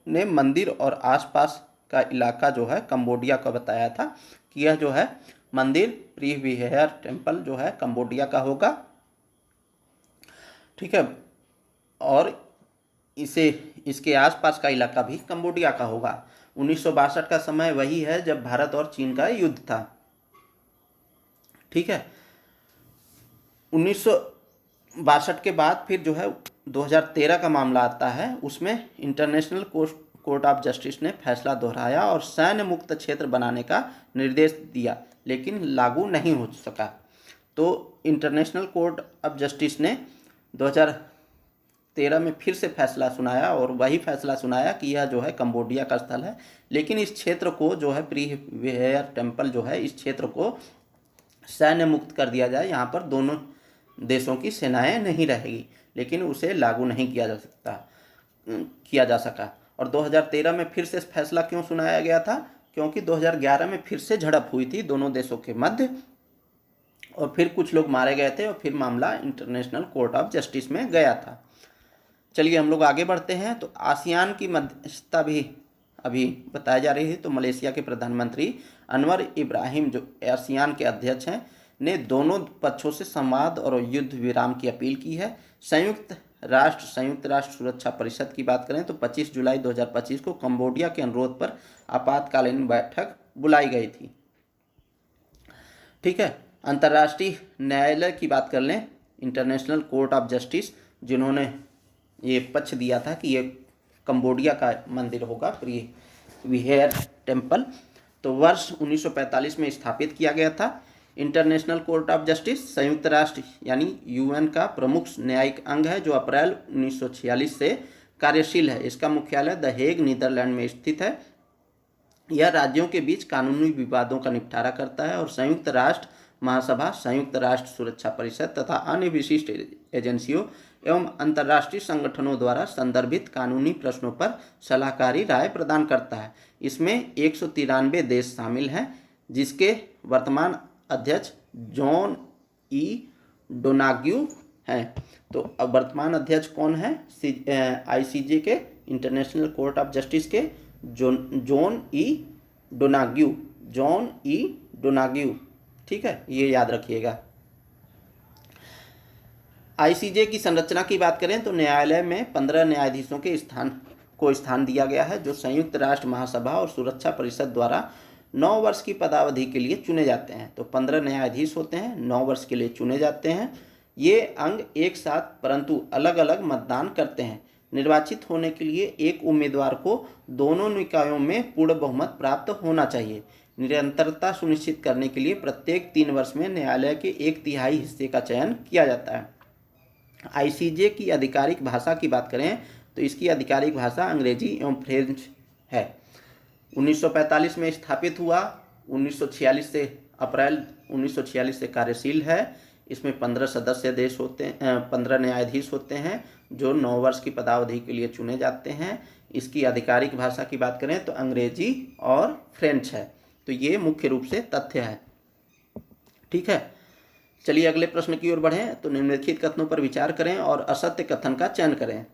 ने मंदिर और आसपास का इलाका जो है कंबोडिया का बताया था कि यह जो है मंदिर प्री विहेयर टेम्पल जो है कंबोडिया का होगा, ठीक है। और इसके आसपास का इलाका भी कंबोडिया का होगा। 1962 का समय वही है जब भारत और चीन का युद्ध था, ठीक है। 1962 के बाद फिर जो है 2013 का मामला आता है, उसमें इंटरनेशनल कोर्ट ऑफ जस्टिस ने फैसला दोहराया और सैन्य मुक्त क्षेत्र बनाने का निर्देश दिया, लेकिन लागू नहीं हो सका। तो इंटरनेशनल कोर्ट ऑफ जस्टिस ने 2013 में फिर से फैसला सुनाया और वही फैसला सुनाया कि यह जो है कंबोडिया का स्थल है, लेकिन इस क्षेत्र को जो है प्रीवियर टेम्पल जो है, इस क्षेत्र को सैन्य मुक्त कर दिया जाए, यहाँ पर दोनों देशों की सेनाएं नहीं रहेगी, लेकिन उसे लागू नहीं किया जा सका। और 2013 में फिर से फैसला क्यों सुनाया गया था? क्योंकि 2011 में फिर से झड़प हुई थी दोनों देशों के मध्य और फिर कुछ लोग मारे गए थे और फिर मामला इंटरनेशनल कोर्ट ऑफ जस्टिस में गया था। चलिए हम लोग आगे बढ़ते हैं। तो आसियान की मध्यस्थता भी अभी बताई जा रही है। तो मलेशिया के प्रधानमंत्री अनवर इब्राहिम जो आसियान के अध्यक्ष हैं ने दोनों पक्षों से संवाद और युद्ध विराम की अपील की है। संयुक्त राष्ट्र सुरक्षा परिषद की बात करें तो 25 जुलाई 2025 को कंबोडिया के अनुरोध पर आपातकालीन बैठक बुलाई गई थी। ठीक है। अंतर्राष्ट्रीय न्यायालय की बात कर लें, इंटरनेशनल कोर्ट ऑफ जस्टिस, जिन्होंने ये पक्ष दिया था कि ये कंबोडिया का मंदिर होगा प्रीवियर टेम्पल, तो वर्ष 1945 में स्थापित किया गया था। इंटरनेशनल कोर्ट ऑफ जस्टिस संयुक्त राष्ट्र यानी यूएन का प्रमुख न्यायिक अंग है, जो अप्रैल 1946 से कार्यशील है। इसका मुख्यालय द हेग नीदरलैंड में स्थित है। यह राज्यों के बीच कानूनी विवादों का निपटारा करता है और संयुक्त राष्ट्र महासभा, संयुक्त राष्ट्र सुरक्षा परिषद तथा अन्य विशिष्ट एजेंसियों एवं अंतर्राष्ट्रीय संगठनों द्वारा संदर्भित कानूनी प्रश्नों पर सलाहकारी राय प्रदान करता है। इसमें 193 देश शामिल हैं, जिसके वर्तमान अध्यक्ष जॉन ई डोनाग्यू हैं। तो अब वर्तमान अध्यक्ष कौन है? आईसीजे के, इंटरनेशनल कोर्ट ऑफ जस्टिस के जॉन ई डोनाग्यू। ठीक है, ये याद रखिएगा। आईसीजे की संरचना की बात करें तो न्यायालय में 15 न्यायाधीशों के स्थान दिया गया है, जो संयुक्त राष्ट्र महासभा और सुरक्षा परिषद द्वारा 9 वर्ष की पदावधि के लिए चुने जाते हैं। तो 15 न्यायाधीश होते हैं, 9 वर्ष के लिए चुने जाते हैं। ये अंग एक साथ परंतु अलग अलग मतदान करते हैं। निर्वाचित होने के लिए एक उम्मीदवार को दोनों निकायों में पूर्ण बहुमत प्राप्त होना चाहिए। निरंतरता सुनिश्चित करने के लिए प्रत्येक 3 वर्ष में न्यायालय के 1/3 हिस्से का चयन किया जाता है। आईसीजे की आधिकारिक भाषा की बात करें तो इसकी आधिकारिक भाषा अंग्रेजी एवं फ्रेंच है। 1945 में स्थापित हुआ, 1946 से अप्रैल 1946 से कार्यशील है। इसमें 15 सदस्य देश होते हैं, 15 न्यायाधीश होते हैं, जो 9 वर्ष की पदावधि के लिए चुने जाते हैं। इसकी आधिकारिक भाषा की बात करें तो अंग्रेजी और फ्रेंच है। तो ये मुख्य रूप से तथ्य है। ठीक है, चलिए अगले प्रश्न की ओर बढ़ें। तो निम्नलिखित कथनों पर विचार करें और असत्य कथन का चयन करें।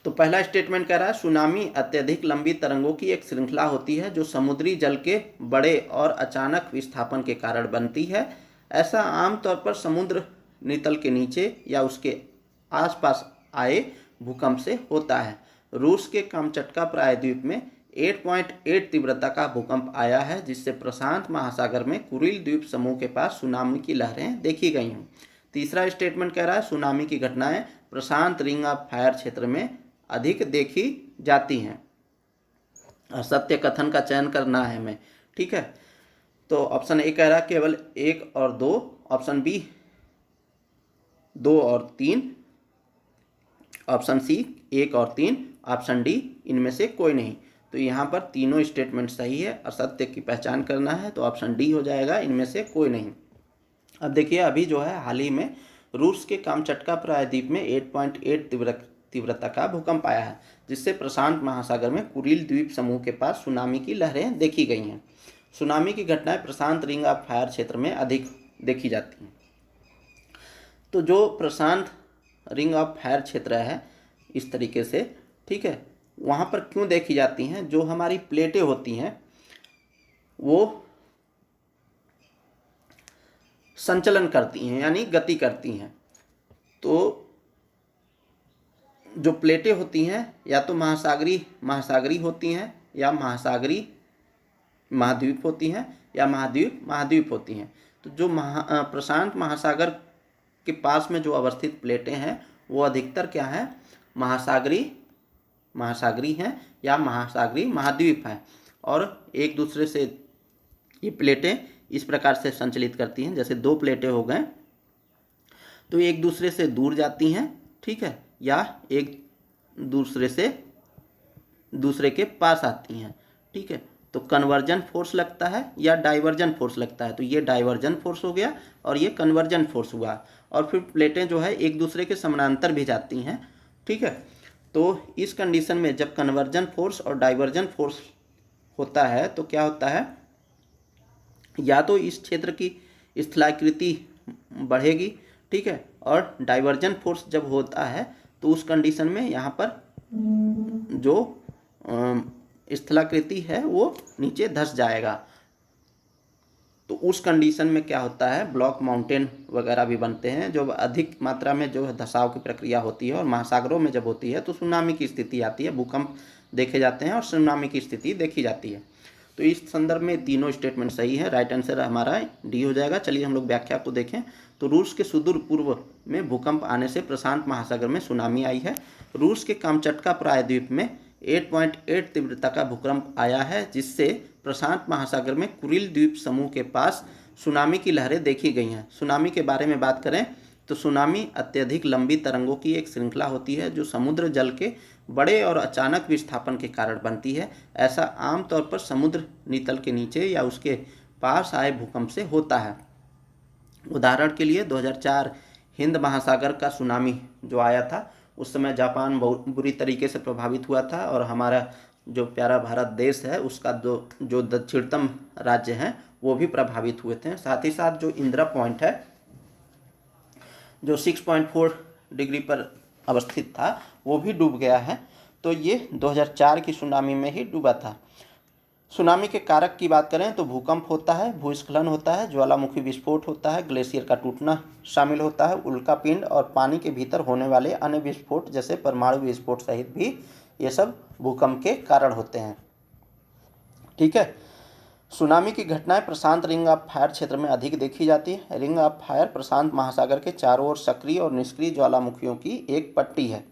तो पहला स्टेटमेंट कह रहा है, सुनामी अत्यधिक लंबी तरंगों की एक श्रृंखला होती है जो समुद्री जल के बड़े और अचानक विस्थापन के कारण बनती है। ऐसा आमतौर पर समुद्र नितल के नीचे या उसके आसपास आए भूकंप से होता है। रूस के कामचटका प्रायद्वीप में 8.8 तीव्रता का भूकंप आया है, जिससे प्रशांत महासागर में कुरिल द्वीप समूह के पास सुनामी की लहरें देखी गई हैं। तीसरा स्टेटमेंट कह रहा है, सुनामी की घटनाएं प्रशांत रिंग ऑफ फायर क्षेत्र में अधिक देखी जाती हैं। असत्य कथन का चयन करना है हमें। ठीक है, तो ऑप्शन ए कह रहा है केवल 1 और 2, ऑप्शन बी 2 और 3, ऑप्शन सी 1 और 3, ऑप्शन डी इनमें से कोई नहीं। तो यहाँ पर तीनों स्टेटमेंट सही है। असत्य की पहचान करना है तो ऑप्शन डी हो जाएगा, इनमें से कोई नहीं। अब देखिए, अभी जो है हाल ही में रूस के कामचटका प्रायद्वीप में 8.8 तीव्रता का भूकंप आया है, जिससे प्रशांत महासागर में कुरिल द्वीप समूह के पास सुनामी की लहरें देखी गई हैं। सुनामी की घटनाएं प्रशांत रिंग ऑफ फायर क्षेत्र में अधिक देखी जाती हैं। तो जो प्रशांत रिंग ऑफ फायर क्षेत्र है इस तरीके से, ठीक है, वहाँ पर क्यों देखी जाती हैं? जो हमारी प्लेटें होती हैं वो संचलन करती हैं, यानी गति करती हैं। तो जो प्लेटें होती हैं या तो महासागरी होती हैं या महासागरी महाद्वीप होती हैं या महाद्वीप महाद्वीप होती हैं। तो जो प्रशांत महासागर के पास में जो अवस्थित प्लेटें हैं वो अधिकतर क्या है, महासागरी हैं या महासागरी महाद्वीप हैं। और एक दूसरे से ये प्लेटें इस प्रकार से संचलित करती हैं, जैसे दो प्लेटें हो गए तो एक दूसरे से दूर जाती हैं, ठीक है, या एक दूसरे के पास आती हैं, ठीक है। तो कन्वर्जन फोर्स लगता है या डाइवर्जन फोर्स लगता है, तो ये डाइवर्जन फोर्स हो गया और ये कन्वर्जन फोर्स हुआ। और फिर प्लेटें जो है एक दूसरे के समानांतर भी जाती हैं, ठीक है। तो इस कंडीशन में जब कन्वर्जन फोर्स और डाइवर्जन फोर्स होता है तो क्या होता है, या तो इस क्षेत्र की स्थलाकृति बढ़ेगी, ठीक है, और डाइवर्जन फोर्स जब होता है तो उस कंडीशन में यहाँ पर जो स्थलाकृति है वो नीचे धंस जाएगा। तो उस कंडीशन में क्या होता है, ब्लॉक माउंटेन वगैरह भी बनते हैं, जो अधिक मात्रा में जो धंसाव की प्रक्रिया होती है। और महासागरों में जब होती है तो सुनामी की स्थिति आती है, भूकंप देखे जाते हैं और सुनामी की स्थिति देखी जाती है। तो इस संदर्भ में तीनों स्टेटमेंट सही है, राइट आंसर हमारा डी हो जाएगा। चलिए हम लोग व्याख्या को देखें। तो रूस के सुदूर पूर्व में भूकंप आने से प्रशांत महासागर में सुनामी आई है। रूस के कामचटका प्रायद्वीप में 8.8 तीव्रता का भूकंप आया है, जिससे प्रशांत महासागर में कुरिल द्वीप समूह के पास सुनामी की लहरें देखी गई हैं। सुनामी के बारे में बात करें तो सुनामी अत्यधिक लंबी तरंगों की एक श्रृंखला होती है जो समुद्र जल के बड़े और अचानक विस्थापन के कारण बनती है। ऐसा आमतौर पर समुद्र नितल के नीचे या उसके पास आए भूकंप से होता है। उदाहरण के लिए 2004 हिंद महासागर का सुनामी जो आया था, उस समय जापान बहुत बुरी तरीके से प्रभावित हुआ था और हमारा जो प्यारा भारत देश है उसका जो दक्षिणतम राज्य हैं वो भी प्रभावित हुए थे। साथ ही साथ जो इंदिरा पॉइंट है जो 6.4 डिग्री पर अवस्थित था वो भी डूब गया है। तो ये 2004 की सुनामी में ही डूबा था। सुनामी के कारक की बात करें तो भूकंप होता है, भूस्खलन होता है, ज्वालामुखी विस्फोट होता है, ग्लेशियर का टूटना शामिल होता है, उल्कापिंड और पानी के भीतर होने वाले अन्य विस्फोट जैसे परमाणु विस्फोट सहित भी ये सब भूकंप के कारण होते हैं, ठीक है। सुनामी की घटनाएं प्रशांत रिंग ऑफ फायर क्षेत्र में अधिक देखी जाती है। रिंग ऑफ फायर प्रशांत महासागर के चारों ओर सक्रिय और निष्क्रिय ज्वालामुखियों की एक पट्टी है।